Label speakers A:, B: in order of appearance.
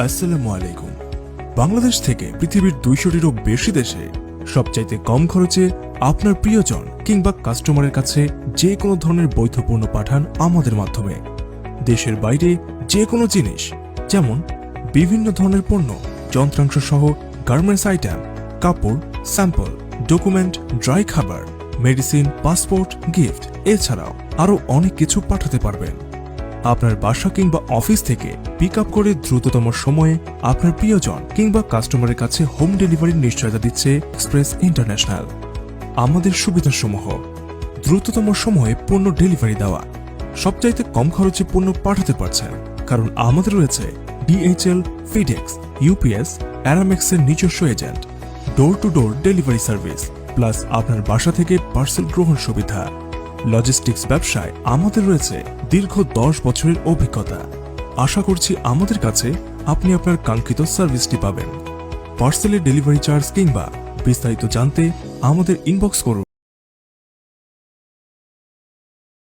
A: আসসালামু আলাইকুম। বাংলাদেশ থেকে পৃথিবীর 200টিরও বেশি দেশে সবচাইতে কম খরচে আপনার প্রিয়জন কিংবা কাস্টমারের কাছে যে কোনো ধরনের বৈধ পণ্য পাঠান আমাদের মাধ্যমে। দেশের বাইরে যে কোনো জিনিস, যেমন বিভিন্ন ধরনের পণ্য, যন্ত্রাংশ সহ গার্মেন্টস আইটেম, কাপড়, স্যাম্পল, ডকুমেন্ট, ড্রাই খাবার, মেডিসিন, পাসপোর্ট, গিফট, এছাড়াও আরও অনেক কিছু পাঠাতে পারবেন। আপনার বাসা কিংবা অফিস থেকে পিক আপ করে দ্রুততম সময়ে আপনার প্রিয়জন কিংবা কাস্টমারের কাছে হোম ডেলিভারির নিশ্চয়তা দিচ্ছে এক্সপ্রেস ইন্টারন্যাশনাল। আমাদের সুবিধাসমূহ: দ্রুততম সময়ে পণ্য ডেলিভারি দেওয়া, সবচাইতে কম খরচে পণ্য পাঠাতে পারছেন কারণ আমাদের রয়েছে DHL, FedEx, UPS, Aramex এর নিজস্ব agent, door to door delivery service, plus আপনার বাসা থেকে পার্সেল গ্রহণ সুবিধা। লজিস্টিক্স ব্যবসায় আমাদের রয়েছে দীর্ঘ 10 বছরের অভিজ্ঞতা। আশা করছি আমাদের কাছে আপনি আপনার কাঙ্ক্ষিত সার্ভিসটি পাবেন। পার্সেলের ডেলিভারি চার্জ কিংবা বিস্তারিত জানতে আমাদের ইনবক্স করুন।